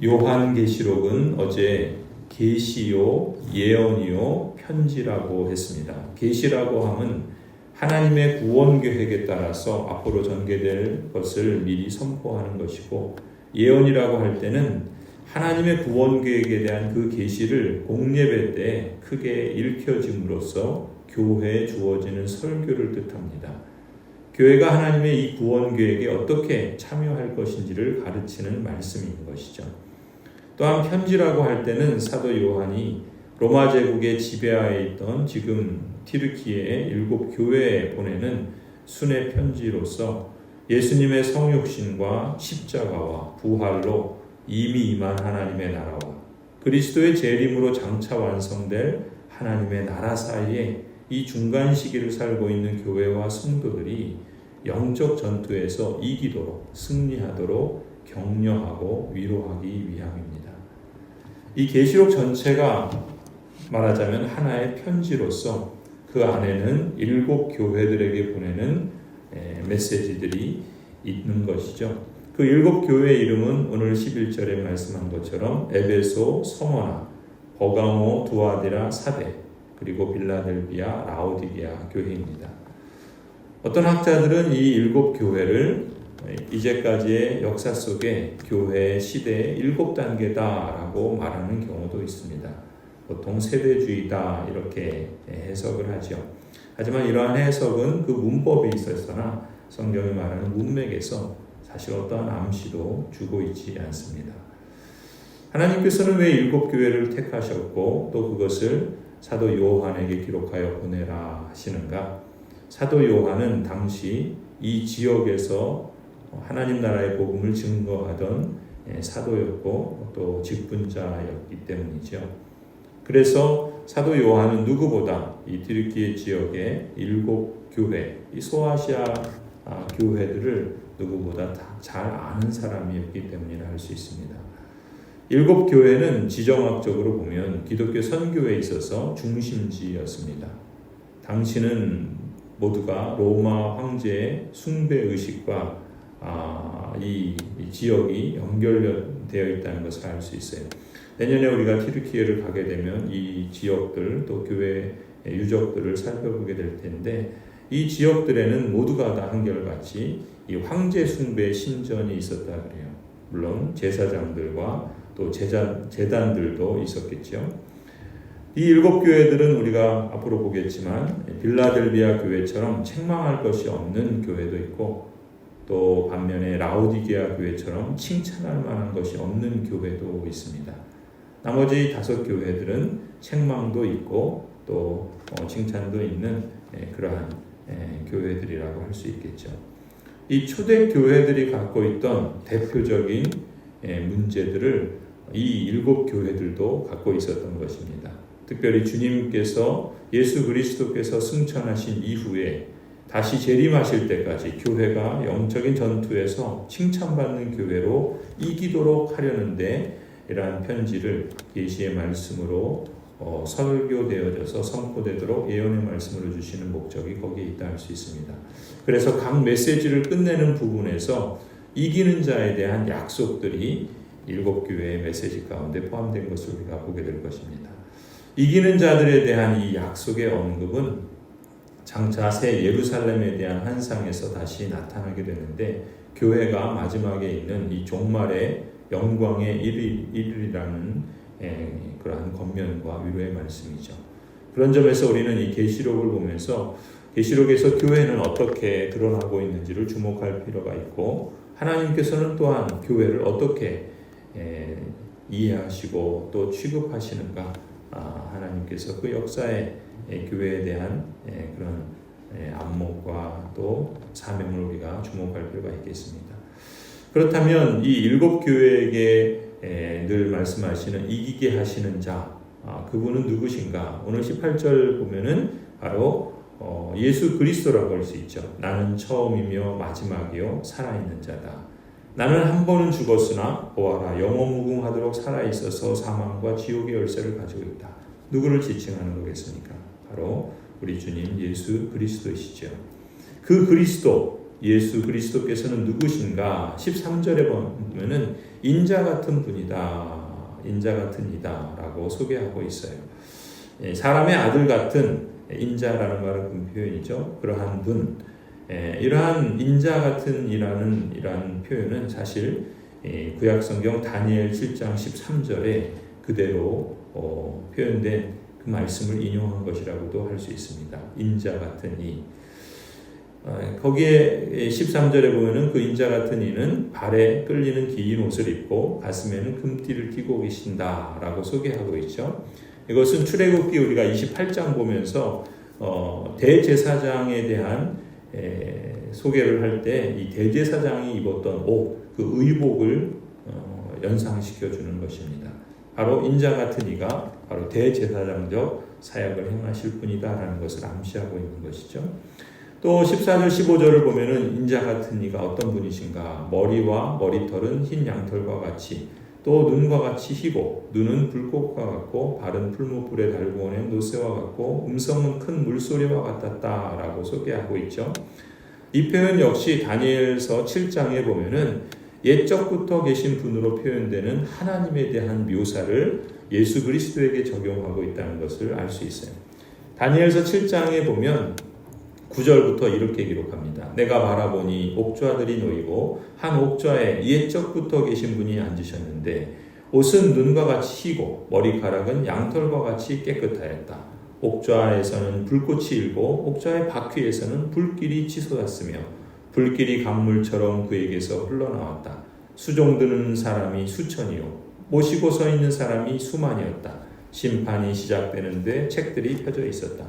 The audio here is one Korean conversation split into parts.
요한계시록은 어제 계시요, 예언이요, 편지라고 했습니다. 계시라고 하면 하나님의 구원 계획에 따라서 앞으로 전개될 것을 미리 선포하는 것이고, 예언이라고 할 때는 하나님의 구원 계획에 대한 그 계시를 공예배 때 크게 읽혀짐으로써 교회에 주어지는 설교를 뜻합니다. 교회가 하나님의 이 구원 계획에 어떻게 참여할 것인지를 가르치는 말씀인 것이죠. 또한 편지라고 할 때는 사도 요한이 로마 제국의 지배하에 있던 지금 튀르키예의 7 교회에 보내는 순회 편지로서 예수님의 성육신과 십자가와 부활로 이미 임한 하나님의 나라와 그리스도의 재림으로 장차 완성될 하나님의 나라 사이에 이 중간 시기를 살고 있는 교회와 성도들이 영적 전투에서 이기도록, 승리하도록 격려하고 위로하기 위함입니다. 이 계시록 전체가 말하자면 하나의 편지로서 그 안에는 7 교회들에게 보내는 메시지들이 있는 것이죠. 그 7 교회의 이름은 오늘 11절에 말씀한 것처럼 에베소, 서머나, 버가모, 두아디라, 사데, 그리고 빌라델비아, 라오디게아 교회입니다. 어떤 학자들은 이 7 교회를 이제까지의 역사 속에 교회의 시대의 7단계다라고 말하는 경우도 있습니다. 보통 세대주의다 이렇게 해석을 하죠. 하지만 이러한 해석은 그 문법에 있었으나 성경이 말하는 문맥에서 사실 어떠한 암시도 주고 있지 않습니다. 하나님께서는 왜 7 교회를 택하셨고 또 그것을 사도 요한에게 기록하여 보내라 하시는가? 사도 요한은 당시 이 지역에서 하나님 나라의 복음을 증거하던 사도였고 또 직분자였기 때문이죠. 그래서 사도 요한은 누구보다 이 튀르키예 지역의 7 교회, 이 소아시아 교회들을 누구보다 잘 아는 사람이었기 때문이라 할 수 있습니다. 7 교회는 지정학적으로 보면 기독교 선교에 있어서 중심지였습니다. 당시는 모두가 로마 황제의 숭배의식과 이 지역이 연결되어 있다는 것을 알 수 있어요. 내년에 우리가 튀르키예를 가게 되면 이 지역들 또 교회 유적들을 살펴보게 될 텐데 이 지역들에는 모두가 다 한결같이 이 황제 숭배 신전이 있었다 그래요. 물론 제사장들과 또 제단들도 있었겠죠. 이 7 교회들은 우리가 앞으로 보겠지만 빌라델비아 교회처럼 책망할 것이 없는 교회도 있고 또 반면에 라오디게아 교회처럼 칭찬할 만한 것이 없는 교회도 있습니다. 나머지 5 교회들은 책망도 있고 또 칭찬도 있는 그러한 교회들이라고 할 수 있겠죠. 이 초대 교회들이 갖고 있던 대표적인 문제들을 이 7 교회들도 갖고 있었던 것입니다. 특별히 주님께서 예수 그리스도께서 승천하신 이후에 다시 재림하실 때까지 교회가 영적인 전투에서 칭찬받는 교회로 이기도록 하려는데 이러한 편지를 계시의 말씀으로 설교되어져서 선포되도록 예언의 말씀으로 주시는 목적이 거기에 있다 할 수 있습니다. 그래서 각 메시지를 끝내는 부분에서 이기는 자에 대한 약속들이 7 교회의 메시지 가운데 포함된 것을 우리가 보게 될 것입니다. 이기는 자들에 대한 이 약속의 언급은 장차 새 예루살렘에 대한 환상에서 다시 나타나게 되는데 교회가 마지막에 있는 이 종말의 영광의 이르리라는 그러한 권면과 위로의 말씀이죠. 그런 점에서 우리는 이 계시록을 보면서 계시록에서 교회는 어떻게 드러나고 있는지를 주목할 필요가 있고 하나님께서는 또한 교회를 어떻게 이해하시고 또 취급하시는가 하나님께서 그 역사의 교회에 대한 그런 안목과 또 사명을 우리가 주목할 필요가 있겠습니다. 그렇다면 이 7 교회에게 늘 말씀하시는 이기게 하시는 자 그분은 누구신가? 오늘 18절 보면은 바로 예수 그리스도라고 할 수 있죠. 나는 처음이며 마지막이요 살아있는 자다. 나는 한 번은 죽었으나 보아라 영원무궁하도록 살아있어서 사망과 지옥의 열쇠를 가지고 있다. 누구를 지칭하는 거겠습니까? 바로 우리 주님 예수 그리스도이시죠. 그 그리스도 예수 그리스도께서는 누구신가? 13절에 보면은 인자 같은 분이다. 인자 같은 이다 라고 소개하고 있어요. 사람의 아들 같은 인자라는 말은 그 표현이죠. 그러한 분, 이러한 인자 같은 이라는 표현은 사실 구약성경 다니엘 7장 13절에 그대로 표현된 그 말씀을 인용한 것이라고도 할 수 있습니다. 인자 같은 이. 거기에 13절에 보면은 그 인자 같은 이는 발에 끌리는 긴 옷을 입고 가슴에는 금띠를 띠고 계신다라고 소개하고 있죠. 이것은 출애굽기 우리가 28장 보면서 대제사장에 대한 소개를 할 때 이 대제사장이 입었던 옷, 그 의복을 연상시켜 주는 것입니다. 바로 인자 같은 이가 바로 대제사장적 사역을 행하실 분이다라는 것을 암시하고 있는 것이죠. 또 14절 15절을 보면은 인자 같은 이가 어떤 분이신가? 머리와 머리털은 흰 양털과 같이 또 눈과 같이 희고 눈은 불꽃과 같고 발은 풀무불에 달고 오는 노새와 같고 음성은 큰 물소리와 같았다라고 소개하고 있죠. 이 표현 역시 다니엘서 7장에 보면은 옛적부터 계신 분으로 표현되는 하나님에 대한 묘사를 예수 그리스도에게 적용하고 있다는 것을 알 수 있어요. 다니엘서 7장에 보면 9절부터 이렇게 기록합니다. 내가 바라보니 옥좌들이 놓이고 한 옥좌에 옛적부터 계신 분이 앉으셨는데 옷은 눈과 같이 희고 머리카락은 양털과 같이 깨끗하였다. 옥좌에서는 불꽃이 일고 옥좌의 바퀴에서는 불길이 치솟았으며 불길이 강물처럼 그에게서 흘러나왔다. 수종드는 사람이 수천이요 모시고 서 있는 사람이 수만이었다. 심판이 시작되는데 책들이 펴져 있었다.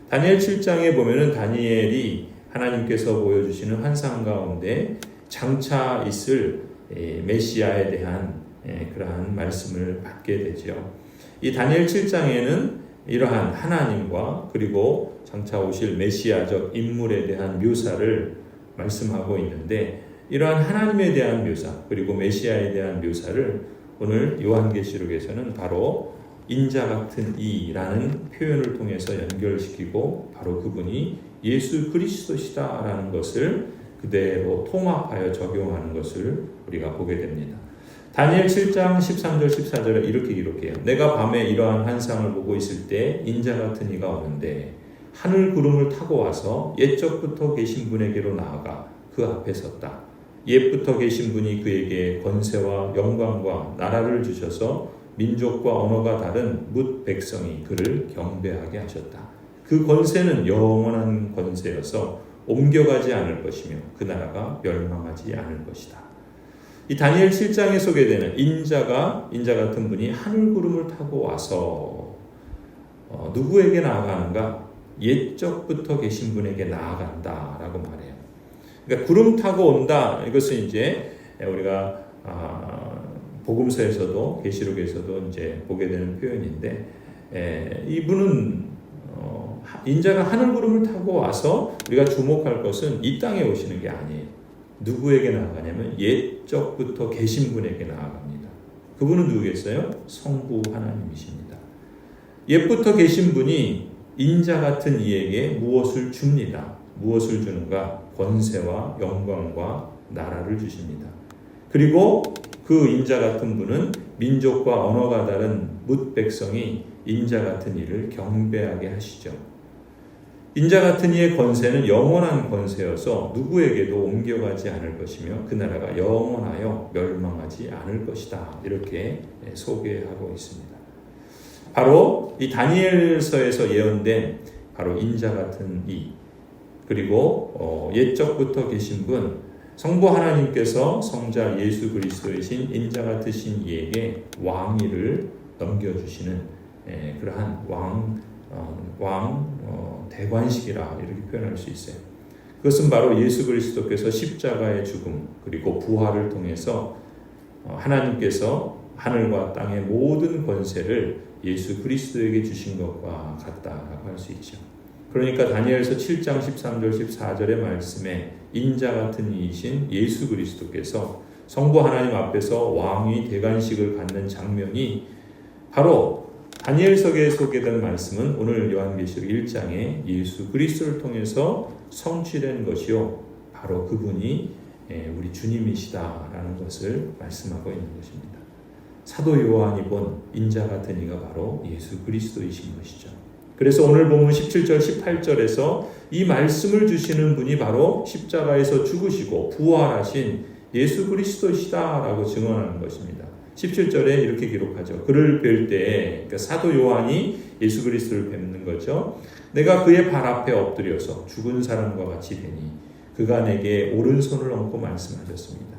다니엘 7장에 보면은 다니엘이 하나님께서 보여주시는 환상 가운데 장차 있을 메시아에 대한 그러한 말씀을 받게 되죠. 이 다니엘 7장에는 이러한 하나님과 그리고 장차 오실 메시아적 인물에 대한 묘사를 말씀하고 있는데 이러한 하나님에 대한 묘사 그리고 메시아에 대한 묘사를 오늘 요한계시록에서는 바로 인자 같은 이라는 표현을 통해서 연결시키고 바로 그분이 예수 그리스도시다라는 것을 그대로 통합하여 적용하는 것을 우리가 보게 됩니다. 다니엘 7장 13절 14절에 이렇게 기록해요. 내가 밤에 이러한 환상을 보고 있을 때 인자 같은 이가 오는데 하늘 구름을 타고 와서 옛적부터 계신 분에게로 나아가 그 앞에 섰다. 옛부터 계신 분이 그에게 권세와 영광과 나라를 주셔서 민족과 언어가 다른 뭇 백성이 그를 경배하게 하셨다. 그 권세는 영원한 권세여서 옮겨가지 않을 것이며 그 나라가 멸망하지 않을 것이다. 이 다니엘 7장에 소개되는 인자 같은 분이 하늘 구름을 타고 와서 누구에게 나아가는가? 옛적부터 계신 분에게 나아간다라고 말해요. 그러니까 구름 타고 온다. 이것은 이제 우리가 복음서에서도 계시록에서도 이제 보게 되는 표현인데 이분은 인자가 하늘 구름을 타고 와서 우리가 주목할 것은 이 땅에 오시는 게 아니에요. 누구에게 나아가냐면 옛적부터 계신 분에게 나아갑니다. 그분은 누구겠어요? 성부 하나님이십니다. 옛부터 계신 분이 인자 같은 이에게 무엇을 줍니다. 무엇을 주는가? 권세와 영광과 나라를 주십니다. 그리고 그 인자 같은 분은 민족과 언어가 다른 뭇 백성이 인자 같은 이를 경배하게 하시죠. 인자 같은 이의 권세는 영원한 권세여서 누구에게도 옮겨가지 않을 것이며 그 나라가 영원하여 멸망하지 않을 것이다. 이렇게 소개하고 있습니다. 바로 이 다니엘서에서 예언된 바로 인자 같은 이 그리고 옛적부터 계신 분 성부 하나님께서 성자 예수 그리스도이신 인자 같으신 이에게 왕위를 넘겨주시는 그러한 대관식이라 이렇게 표현할 수 있어요. 그것은 바로 예수 그리스도께서 십자가의 죽음 그리고 부활을 통해서 하나님께서 하늘과 땅의 모든 권세를 예수 그리스도에게 주신 것과 같다라고 할 수 있죠. 그러니까 다니엘서 7장 13절 14절의 말씀에 인자 같은 이이신 예수 그리스도께서 성부 하나님 앞에서 왕위 대관식을 갖는 장면이 바로 다니엘서에 소개된 말씀은 오늘 요한계시록 1장에 예수 그리스도를 통해서 성취된 것이요 바로 그분이 우리 주님이시다라는 것을 말씀하고 있는 것입니다. 사도 요한이 본 인자 같은 이가 바로 예수 그리스도이신 것이죠. 그래서 오늘 본문 17절 18절에서 이 말씀을 주시는 분이 바로 십자가에서 죽으시고 부활하신 예수 그리스도시다라고 증언하는 것입니다. 17절에 이렇게 기록하죠. 그를 뵐 때에, 그러니까 사도 요한이 예수 그리스도를 뵙는 거죠. 내가 그의 발 앞에 엎드려서 죽은 사람과 같이 되니 그가 내게 오른손을 얹고 말씀하셨습니다.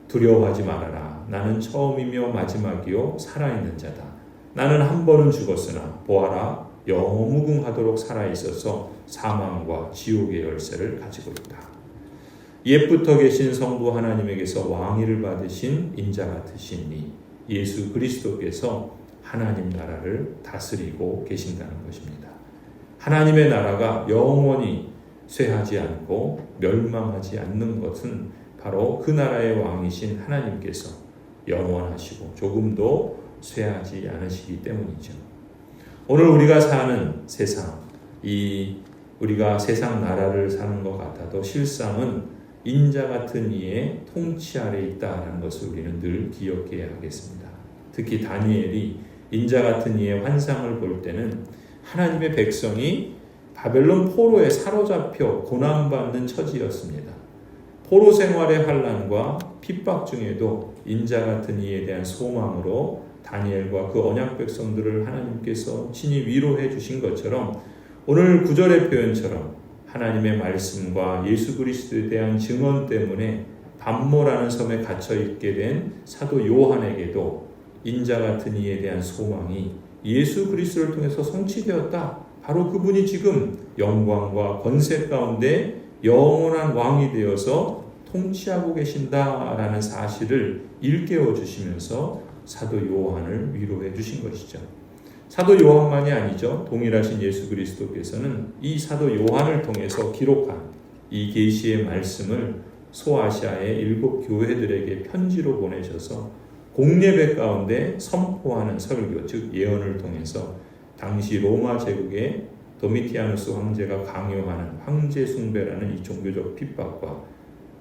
두려워하지 말아라. 나는 처음이며 마지막이요 살아있는 자다. 나는 한 번은 죽었으나 보아라 영무궁하도록 살아있어서 사망과 지옥의 열쇠를 가지고 있다. 옛부터 계신 성부 하나님에게서 왕위를 받으신 인자 같으신 이 예수 그리스도께서 하나님 나라를 다스리고 계신다는 것입니다. 하나님의 나라가 영원히 쇠하지 않고 멸망하지 않는 것은 바로 그 나라의 왕이신 하나님께서 영원하시고 조금도 쇠하지 않으시기 때문이죠. 오늘 우리가 사는 세상, 우리가 세상 나라를 사는 것 같아도 실상은 인자 같은 이의 통치 아래 있다는 것을 우리는 늘 기억해야 하겠습니다. 특히 다니엘이 인자 같은 이의 환상을 볼 때는 하나님의 백성이 바벨론 포로에 사로잡혀 고난받는 처지였습니다. 포로 생활의 환난과 핍박 중에도 인자 같은 이에 대한 소망으로 다니엘과 그 언약 백성들을 하나님께서 친히 위로해 주신 것처럼 오늘 9절의 표현처럼 하나님의 말씀과 예수 그리스도에 대한 증언 때문에 반모라는 섬에 갇혀 있게 된 사도 요한에게도 인자 같은 이에 대한 소망이 예수 그리스도를 통해서 성취되었다. 바로 그분이 지금 영광과 권세 가운데 영원한 왕이 되어서 통치하고 계신다라는 사실을 일깨워 주시면서 사도 요한을 위로해 주신 것이죠. 사도 요한만이 아니죠. 동일하신 예수 그리스도께서는 이 사도 요한을 통해서 기록한 이 계시의 말씀을 소아시아의 7 교회들에게 편지로 보내셔서 공예배 가운데 선포하는 설교, 즉 예언을 통해서 당시 로마 제국의 도미티아누스 황제가 강요하는 황제 숭배라는 이 종교적 핍박과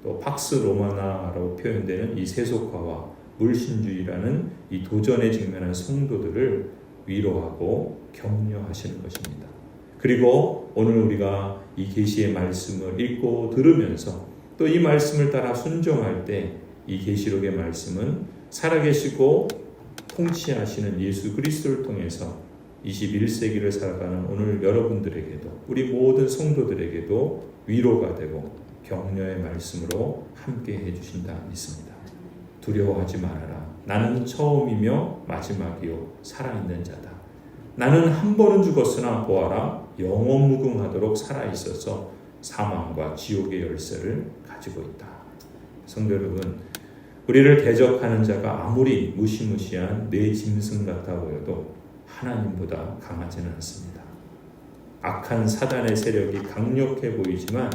또 팍스 로마나라고 표현되는 이 세속화와 물신주의라는 이 도전에 직면한 성도들을 위로하고 격려하시는 것입니다. 그리고 오늘 우리가 이 계시의 말씀을 읽고 들으면서 또 이 말씀을 따라 순종할 때 이 계시록의 말씀은 살아계시고 통치하시는 예수 그리스도를 통해서 21세기를 살아가는 오늘 여러분들에게도 우리 모든 성도들에게도 위로가 되고 격려의 말씀으로 함께 해주신다 믿습니다. 두려워하지 말아라. 나는 처음이며 마지막이요 살아있는 자다. 나는 한 번은 죽었으나 보아라 영원무궁하도록 살아있어서 사망과 지옥의 열쇠를 가지고 있다. 성도 여러분, 우리를 대적하는 자가 아무리 무시무시한 내 짐승 같아 보여도 하나님보다 강하지는 않습니다. 악한 사단의 세력이 강력해 보이지만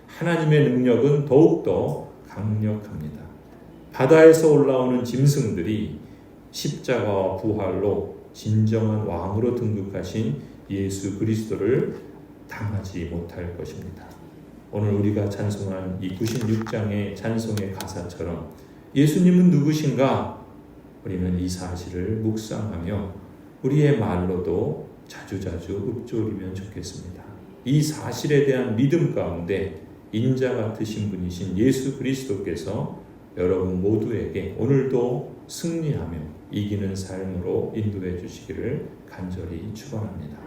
하나님의 능력은 더욱더 강력합니다. 바다에서 올라오는 짐승들이 십자가와 부활로 진정한 왕으로 등극하신 예수 그리스도를 당하지 못할 것입니다. 오늘 우리가 찬송한 이 96장의 찬송의 가사처럼 예수님은 누구신가? 우리는 이 사실을 묵상하며 우리의 말로도 자주자주 읊조리면 좋겠습니다. 이 사실에 대한 믿음 가운데 인자 같으신 분이신 예수 그리스도께서 여러분 모두에게 오늘도 승리하며 이기는 삶으로 인도해 주시기를 간절히 축원합니다.